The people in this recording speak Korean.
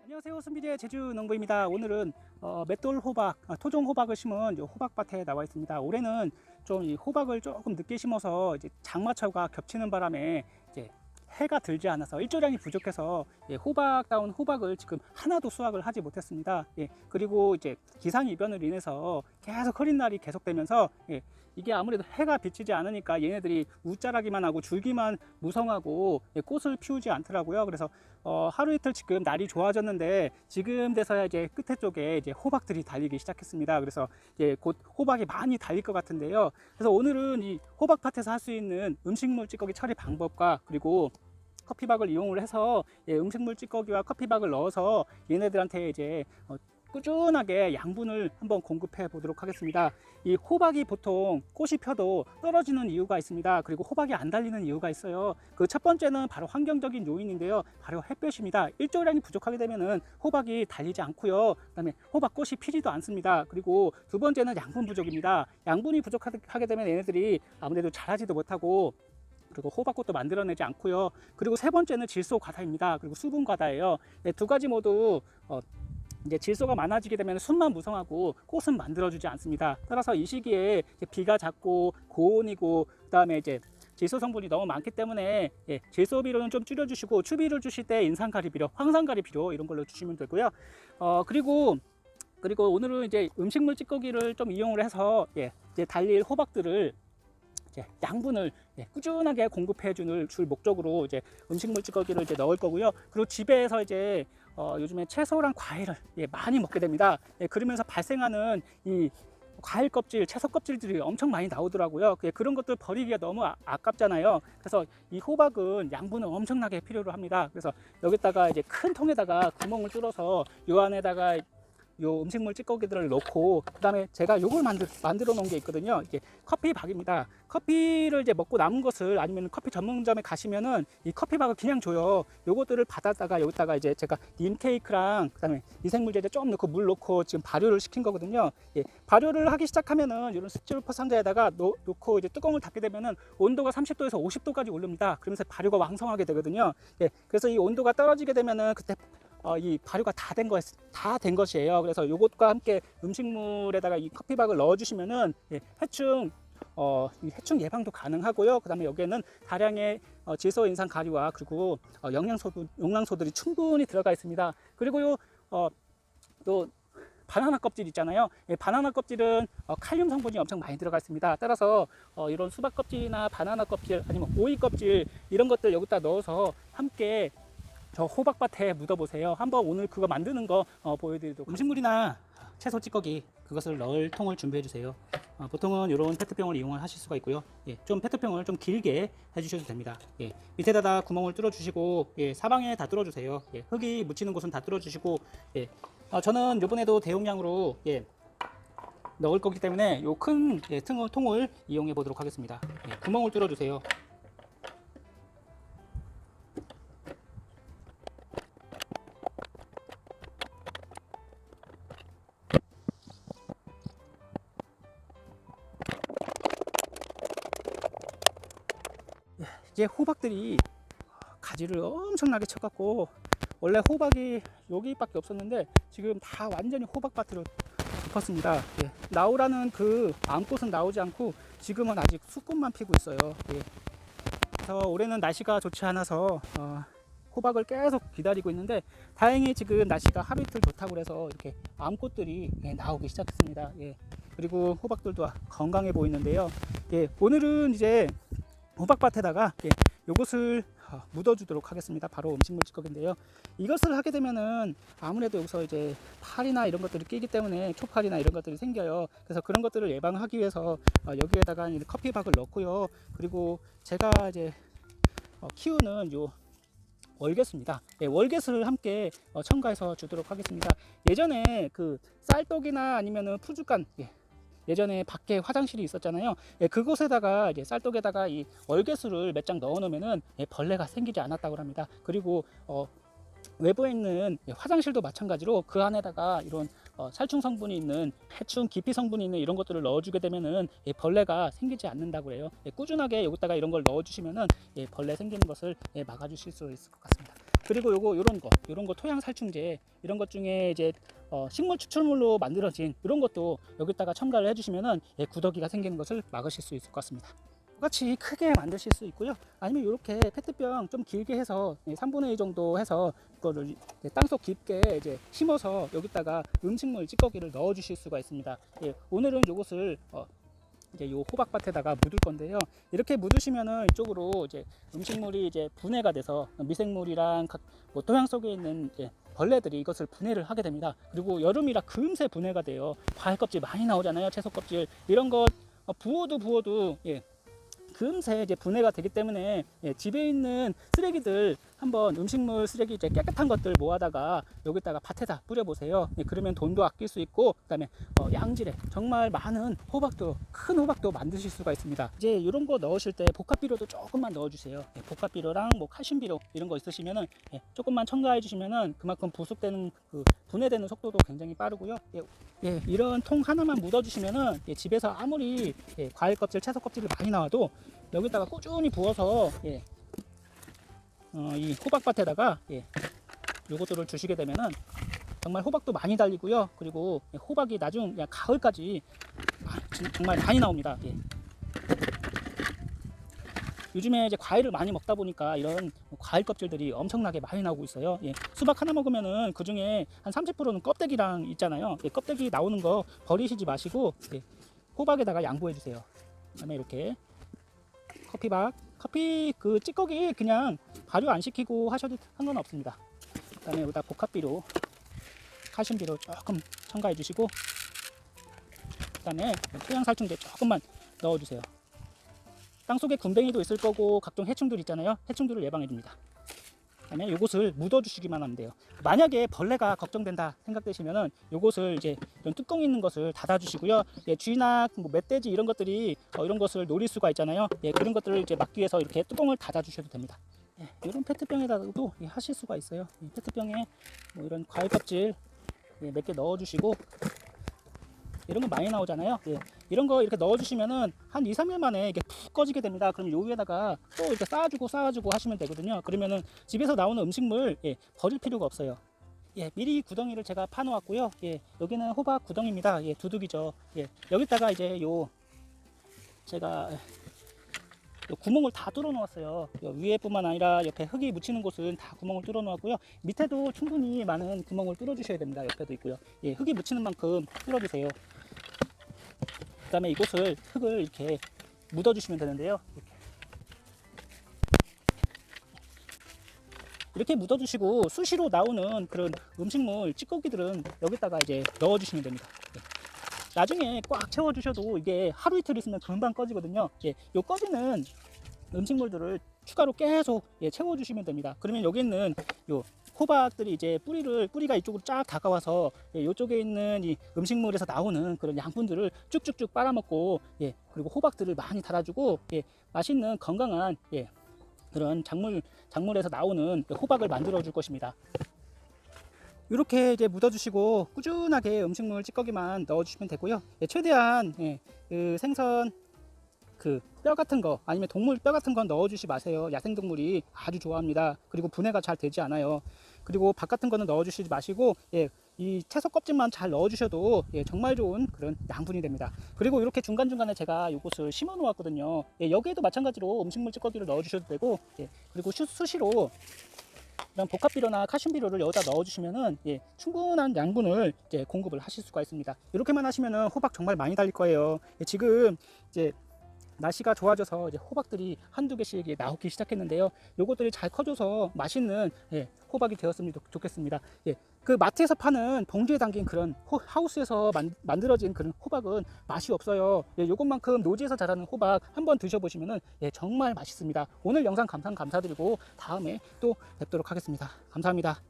안녕하세요. 순비리의 제주농부입니다. 오늘은 맷돌 호박, 토종 호박을 심은 호박밭에 나와 있습니다. 올해는 좀 이 호박을 조금 늦게 심어서 이제 장마철과 겹치는 바람에 이제 해가 들지 않아서 일조량이 부족해서 호박다운 호박을 지금 하나도 수확을 하지 못했습니다. 그리고 이제 기상이변으로 인해서 계속 흐린 날이 계속되면서 이게 아무래도 해가 비치지 않으니까 얘네들이 웃자라기만 하고 줄기만 무성하고 꽃을 피우지 않더라고요. 그래서 하루 이틀 지금 날이 좋아졌는데 지금 돼서야 이제 끝에 쪽에 이제 호박들이 달리기 시작했습니다. 그래서 곧 호박이 많이 달릴 것 같은데요. 그래서 오늘은 이 호박밭에서 할 수 있는 음식물 찌꺼기 처리 방법과 그리고 커피박을 이용을 해서 음식물 찌꺼기와 커피박을 넣어서 얘네들한테 이제 꾸준하게 양분을 한번 공급해 보도록 하겠습니다. 이 호박이 보통 꽃이 펴도 떨어지는 이유가 있습니다. 그리고 호박이 안 달리는 이유가 있어요. 그 첫 번째는 바로 환경적인 요인인데요. 바로 햇볕입니다. 일조량이 부족하게 되면은 호박이 달리지 않고요. 그다음에 호박 꽃이 피지도 않습니다. 그리고 두 번째는 양분 부족입니다. 양분이 부족하게 되면 얘네들이 아무래도 자라지도 못하고 그리고 호박꽃도 만들어내지 않고요. 그리고 세 번째는 질소 과다입니다. 그리고 수분 과다예요. 두 가지 모두 이제 질소가 많아지게 되면 순만 무성하고 꽃은 만들어주지 않습니다. 따라서 이 시기에 비가 잦고 고온이고 그다음에 이제 질소 성분이 너무 많기 때문에 질소 비료는 좀 줄여주시고 추비를 주실 때 인산가리 비료, 황산가리 비료 이런 걸로 주시면 되고요. 그리고 오늘은 이제 음식물 찌꺼기를 좀 이용을 해서 이제 달릴 호박들을 양분을 꾸준하게 공급해 줄 목적으로 이제 음식물 찌꺼기를 이제 넣을 거고요. 그리고 집에서 이제 요즘에 채소랑 과일을 많이 먹게 됩니다. 그러면서 발생하는 이 과일 껍질, 채소 껍질들이 엄청 많이 나오더라고요. 그런 것들 버리기가 너무 아깝잖아요. 그래서 이 호박은 양분을 엄청나게 필요로 합니다. 그래서 여기다가 이제 큰 통에다가 구멍을 뚫어서 요 안에다가 요 음식물 찌꺼기들을 넣고 그다음에 제가 요걸 만들어 놓은 게 있거든요. 이게 커피박입니다. 커피를 이제 먹고 남은 것을 아니면 커피 전문점에 가시면은 이 커피박을 그냥 줘요. 요것들을 받았다가 여기다가 이제 제가 님 케이크랑 그다음에 미생물제제 좀 넣고 물 넣고 지금 발효를 시킨 거거든요. 발효를 하기 시작하면은 이런 스티로폼 상자에다가 놓고 이제 뚜껑을 닫게 되면은 온도가 30도에서 50도까지 오릅니다. 그러면서 발효가 왕성하게 되거든요. 그래서 이 온도가 떨어지게 되면은 그때 이 발효가 다 된 것이에요. 그래서 이것과 함께 음식물에다가 이 커피박을 넣어 주시면은 해충 예방도 가능하고요. 그다음에 여기에는 다량의 질소 인산 가리와 그리고 영양소들이 충분히 들어가 있습니다. 그리고 또 바나나 껍질 있잖아요. 바나나 껍질은 칼륨 성분이 엄청 많이 들어가 있습니다. 따라서 이런 수박 껍질이나 바나나 껍질 아니면 오이 껍질 이런 것들 여기다 넣어서 함께 저 호박밭에 묻어보세요. 한번 오늘 그거 만드는 거 보여드리도록. 음식물이나 채소 찌꺼기 그것을 넣을 통을 준비해 주세요. 보통은 이런 페트병을 이용을 하실 수가 있고요. 좀 페트병을 좀 길게 해주셔도 됩니다. 밑에다가 구멍을 뚫어 주시고 사방에 다 뚫어 주세요. 흙이 묻히는 곳은 다 뚫어 주시고 저는 이번에도 대용량으로 넣을 거기 때문에 요 큰 통을 이용해 보도록 하겠습니다. 구멍을 뚫어 주세요. 이제 호박들이 가지를 엄청나게 쳐갖고 원래 호박이 여기밖에 없었는데 지금 다 완전히 호박밭으로 덮었습니다. 나오라는 그 암꽃은 나오지 않고 지금은 아직 수꽃만 피고 있어요. 그래서 올해는 날씨가 좋지 않아서 호박을 계속 기다리고 있는데 다행히 지금 날씨가 하루 이틀 좋다고 그래서 이렇게 암꽃들이 나오기 시작했습니다. 그리고 호박들도 건강해 보이는데요. 오늘은 이제 호박밭에다가 요것을 묻어주도록 하겠습니다. 바로 음식물 찌꺼기인데요. 이것을 하게 되면은 아무래도 여기서 이제 팔이나 이런 것들이 끼기 때문에 초팔이나 이런 것들이 생겨요. 그래서 그런 것들을 예방하기 위해서 여기에다가 커피박을 넣고요. 그리고 제가 이제 키우는 요 월계수입니다. 월계수를 함께 첨가해서 주도록 하겠습니다. 예전에 그 쌀떡이나 아니면은 푸주간 예전에 밖에 화장실이 있었잖아요. 그곳에다가 이제 쌀떡에다가 이 월계수를 몇 장 넣어 놓으면은 벌레가 생기지 않았다고 합니다. 그리고 외부에 있는 화장실도 마찬가지로 그 안에다가 이런 살충 성분이 있는 해충 기피 성분이 있는 이런 것들을 넣어주게 되면은 벌레가 생기지 않는다고 해요. 꾸준하게 여기다가 이런 걸 넣어주시면은 벌레 생기는 것을 막아주실 수 있을 것 같습니다. 그리고 요런 거 토양 살충제 이런 것 중에 이제 식물 추출물로 만들어진 이런 것도 여기다가 첨가를 해주시면은 구더기가 생기는 것을 막으실 수 있을 것 같습니다. 똑같이 크게 만드실 수 있고요. 아니면 이렇게 페트병 좀 길게 해서 3분의 2 정도 해서 이거를 땅속 깊게 이제 심어서 여기다가 음식물 찌꺼기를 넣어 주실 수가 있습니다. 오늘은 요것을 이제 요 호박밭에다가 묻을 건데요. 이렇게 묻으시면은 이쪽으로 이제 음식물이 이제 분해가 돼서 미생물이랑 뭐 토양 속에 있는 벌레들이 이것을 분해를 하게 됩니다. 그리고 여름이라 금세 분해가 돼요. 과일 껍질 많이 나오잖아요. 채소 껍질 이런 거 부어도 금세 이제 분해가 되기 때문에 집에 있는 쓰레기들 한번 음식물 쓰레기 이제 깨끗한 것들 모아다가 여기다가 밭에다 뿌려보세요. 그러면 돈도 아낄 수 있고 그다음에 양질의 정말 많은 호박도 큰 호박도 만드실 수가 있습니다. 이제 이런 거 넣으실 때 복합비료도 조금만 넣어주세요. 복합비료랑 뭐 칼슘비료 이런 거 있으시면은 조금만 첨가해 주시면은 그만큼 부숙되는 분해되는 속도도 굉장히 빠르고요. 이런 통 하나만 묻어주시면은 집에서 아무리 과일 껍질, 채소 껍질이 많이 나와도 여기다가 꾸준히 부어서 이 호박밭에다가 요것들을 주시게 되면은 정말 호박도 많이 달리고요. 그리고 호박이 나중 가을까지 정말 많이 나옵니다. 요즘에 이제 과일을 많이 먹다 보니까 이런 과일 껍질들이 엄청나게 많이 나오고 있어요. 수박 하나 먹으면은 그 중에 한 30%는 껍데기랑 있잖아요. 껍데기 나오는 거 버리시지 마시고 호박에다가 양보해 주세요. 그다음에 이렇게 커피 그 찌꺼기 그냥 발효 안 시키고 하셔도 상관없습니다. 그다음에 여기다 복합비료, 칼슘비료 조금 첨가해 주시고 그다음에 토양 살충제 조금만 넣어 주세요. 땅속에 군뱅이도 있을 거고 각종 해충들 있잖아요. 해충들을 예방해 줍니다. 그다음에 요것을 묻어 주시기만 하면 돼요. 만약에 벌레가 걱정된다 생각되시면은 요것을 이제 이런 뚜껑 있는 것을 닫아 주시고요. 쥐나 뭐 멧돼지 이런 것들이 이런 것을 노릴 수가 있잖아요. 그런 것들을 이제 막기 위해서 이렇게 뚜껑을 닫아 주셔도 됩니다. 이런 페트병에다도 하실 수가 있어요. 페트병에 뭐 이런 과일 껍질 몇 개 넣어 주시고 이런 거 많이 나오잖아요. 이런 거 이렇게 넣어주시면은 한 2, 3일 만에 이게 푹 꺼지게 됩니다. 그럼 요 위에다가 또 이렇게 쌓아주고 하시면 되거든요. 그러면은 집에서 나오는 음식물 버릴 필요가 없어요. 미리 구덩이를 제가 파놓았고요. 여기는 호박 구덩이입니다. 두둑이죠. 여기다가 이제 제가 구멍을 다 뚫어 놓았어요. 위에뿐만 아니라 옆에 흙이 묻히는 곳은 다 구멍을 뚫어 놓았고요. 밑에도 충분히 많은 구멍을 뚫어 주셔야 됩니다. 옆에도 있고요. 흙이 묻히는 만큼 뚫어 주세요. 그 다음에 이곳을 흙을 이렇게 묻어 주시면 되는데요. 이렇게 묻어 주시고 수시로 나오는 그런 음식물 찌꺼기들은 여기다가 이제 넣어 주시면 됩니다. 나중에 꽉 채워 주셔도 이게 하루 이틀 있으면 금방 꺼지거든요. 요 꺼지는 음식물들을 추가로 계속 채워 주시면 됩니다. 그러면 여기 있는 요 호박들이 이제 뿌리가 이쪽으로 쫙 다가와서 이쪽에 있는 이 음식물에서 나오는 그런 양분들을 쭉쭉쭉 빨아먹고 그리고 호박들을 많이 달아주고 맛있는 건강한 그런 작물에서 나오는 호박을 만들어 줄 것입니다. 이렇게 이제 묻어주시고 꾸준하게 음식물 찌꺼기만 넣어주시면 되고요. 최대한 그 생선 그 뼈 같은 거 아니면 동물 뼈 같은 건 넣어주지 마세요. 야생동물이 아주 좋아합니다. 그리고 분해가 잘 되지 않아요. 그리고 밥 같은 거는 넣어주시지 마시고 이 채소 껍질만 잘 넣어주셔도 정말 좋은 그런 양분이 됩니다. 그리고 이렇게 중간중간에 제가 이것을 심어 놓았거든요. 여기에도 마찬가지로 음식물 찌꺼기를 넣어주셔도 되고 그리고 수시로 이런 복합비료나 칼슘비료를 여기다 넣어주시면은 충분한 양분을 이제 공급을 하실 수가 있습니다. 이렇게만 하시면은 호박 정말 많이 달릴 거예요. 지금 이제 날씨가 좋아져서 이제 호박들이 한두 개씩 나오기 시작했는데요. 요것들이 잘 커져서 맛있는 호박이 되었으면 좋겠습니다. 그 마트에서 파는 봉지에 담긴 그런 하우스에서 만들어진 그런 호박은 맛이 없어요. 요것만큼 노지에서 자라는 호박 한번 드셔보시면은 정말 맛있습니다. 오늘 영상 감사드리고 다음에 또 뵙도록 하겠습니다. 감사합니다.